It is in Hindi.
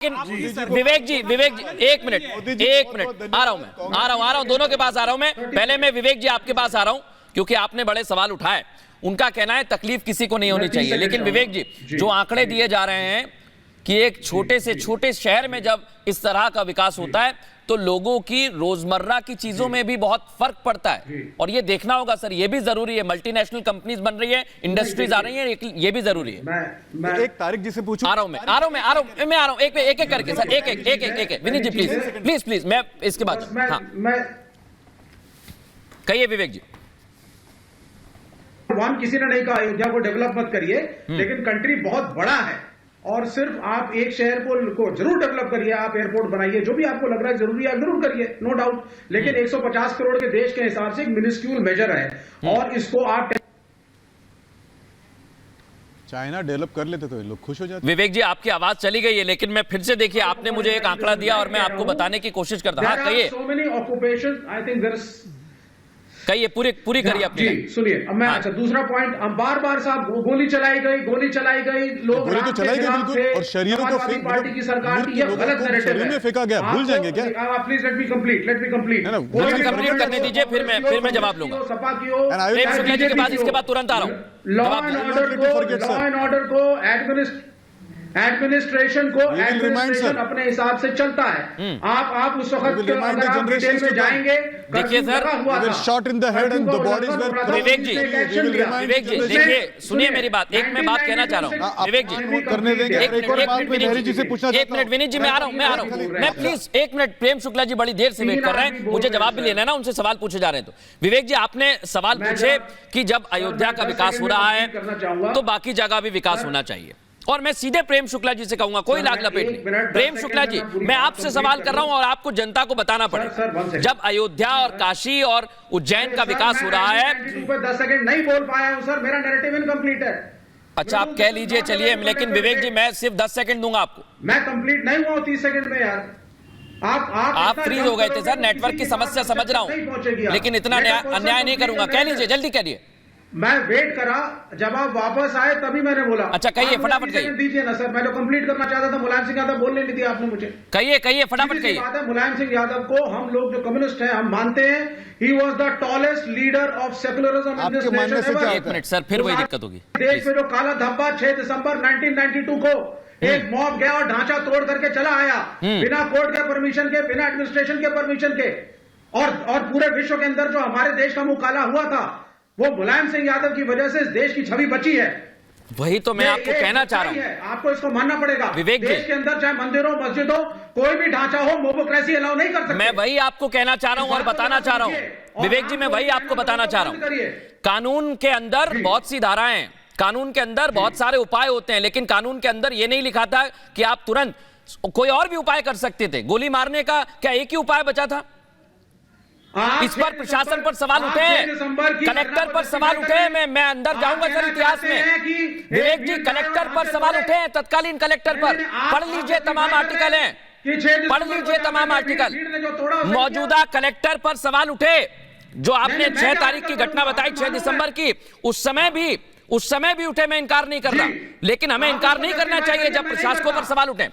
विवेक जी एक मिनट आ रहा हूं दोनों के पास आ रहा हूं मैं। पहले मैं विवेक जी आपके पास आ रहा हूं क्योंकि आपने बड़े सवाल उठाए। उनका कहना है तकलीफ किसी को नहीं होनी चाहिए, लेकिन विवेक जी जो आंकड़े दिए जा रहे हैं कि एक छोटे से छोटे शहर में जब इस तरह का विकास होता है तो लोगों की रोजमर्रा की चीजों में भी बहुत फर्क पड़ता है, और ये देखना होगा सर, ये भी जरूरी है। मल्टीनेशनल कंपनीज बन रही है, इंडस्ट्रीज आ रही हैं, ये भी जरूरी है। मैं एक तारिक जी से पूछूं। आ रहा हूं एक करके सर, एक विनीत जी प्लीज मैं इसके बाद कहिए विवेक जी। किसी ने नहीं कहा अयोध्या को डेवलप मत करिए, लेकिन कंट्री बहुत बड़ा है और सिर्फ आप एक शहर को जरूर डेवलप करिए, आप एयरपोर्ट बनाइए, जो भी आपको लग रहा है जरूरी है जरूर करिए, नो डाउट। लेकिन 150 करोड़ के देश के हिसाब से एक मिनिस्क्यूल मेजर है और इसको आप चाइना डेवलप कर लेते तो लोग खुश हो जाते। विवेक जी आपकी आवाज चली गई है, लेकिन मैं फिर से देखिए, आपने मुझे एक आंकड़ा दिया और मैं आपको बताने की कोशिश करता हूं। कहिए, so many occupation, I think there कहिए, पूरी करिए अपनी। जी सुनिए, अब मैं अच्छा दूसरा पॉइंट, हम बार साहब गोली चलाई गई लोग गोली तो चलाई गई बिल्कुल, और शरीरों को फेंक पार्टी की सरकार की ये गलत नैरेटिव है। फेंका गया, भूल जाएंगे क्या? Please let me complete complete करने दीजिए, फिर मैं जवाब लूंगा। सपा की हो, प्रेम शुक्ला जी के बाद इसके बाद तुरंत आ रहा हूं। लॉ एंड ऑर्डर को एडमिनिस्ट्रेशन अपने हिसाब से चलता है। आप उस वक्त अगर आप डिटेल में जाएंगे, देखिए sir, shot in the head and the bodies were. Vivek ji देखिए, सुनिए मेरी बात, एक मैं बात कहना चाह रहा हूं। विवेक जी करने देंगे, एक और बात मैं लहरी जी से पूछना चाहता हूं। एक मिनट विनीत जी, मैं आ रहा हूं मैं प्लीज एक मिनट। प्रेम शुक्ला जी बड़ी देर से वेट कर रहे हैं, मुझे जवाब भी लेना है ना, उनसे सवाल पूछे जा रहे हैं। तो विवेक जी आपने सवाल पूछे कि जब अयोध्या का विकास हो रहा है तो बाकी जगह भी विकास होना चाहिए, और मैं सीधे प्रेम शुक्ला जी से कहूंगा, कोई लाग लपेट नहीं। प्रेम शुक्ला जी, मैं आपसे सवाल कर रहा हूं और आपको जनता को बताना पड़ेगा, जब अयोध्या और काशी और उज्जैन का विकास हो रहा है। 10 सेकंड नहीं बोल पाया हूं सर, मेरा नैरेटिव इनकम्प्लीट है। अच्छा आप कह लीजिए, चलिए, लेकिन विवेक जी मैं सिर्फ 10 सेकंड दूंगा आपको। मैं कंप्लीट नहीं हुआ 30 सेकंड में यार। आप फ्रीज हो गए थे सर, नेटवर्क की समस्या समझ रहा हूं, लेकिन इतना अन्याय नहीं करूंगा। कह लीजिए, जल्दी करिए। मैं वेट करा, जब आप वापस आए तभी मैंने बोला। अच्छा कहिए, फटाफट कहिए। दीजिए ना सर, मैं तो कंप्लीट करना चाहता था। मुलायम सिंह यादव बोलने नहीं दिया आपने मुझे। कहिए फटाफट कहिए। बात है, मुलायम सिंह यादव को हम लोग जो कम्युनिस्ट हैं हम मानते हैं, he was the tallest leader of secularism in this nation. एक मिनट सर, फिर वही दिक्कत होगी। देश में जो काला धब्बा 6 दिसंबर 1992 को एक मॉब गया और ढांचा तोड़ करके चला आया, बिना कोर्ट के परमिशन के, बिना एडमिनिस्ट्रेशन के परमिशन के, और पूरे विश्व के अंदर जो हमारे देश का मुंह काला हुआ था, वो मुलायम सिंह यादव की वजह से इस देश की छवि बची है। वही तो मैं आपको कहना चाह रहा हूं। आपको इसको मानना पड़ेगा। विवेक देश के अंदर चाहे मंदिरों मस्जिदों कोई भी ढांचा हो, मोबोक्रेसी अलाउ नहीं कर सकते। मैं वही आपको कहना चाह रहा हूं और बताना चाह रहा हूं। विवेक जी मैं वही आपको बताना चाह रहा हूं। कानून के अंदर बहुत सी धाराएं, कानून के अंदर बहुत सारे उपाय होते हैं, लेकिन कानून के अंदर यह नहीं लिखा था कि आप तुरंत कोई और भी उपाय कर सकते थे। गोली मारने का क्या एक ही उपाय बचा था? इस पर प्रशासन पर सवाल उठे, कलेक्टर पर सवाल उठे। मैं अंदर जाऊंगा सर इतिहास में। विवेक जी कलेक्टर पर सवाल उठे, तत्कालीन कलेक्टर पर। पढ़ लीजिए, तमाम आर्टिकल हैं, पढ़ लीजिए तमाम आर्टिकल। मौजूदा कलेक्टर पर सवाल उठे, जो आपने 6 तारीख की घटना बताई, 6 दिसंबर की, उस समय भी उठे, मैं इनकार नहीं कर रहा, लेकिन हमें इनकार नहीं करना चाहिए जब प्रशासकों पर सवाल उठे।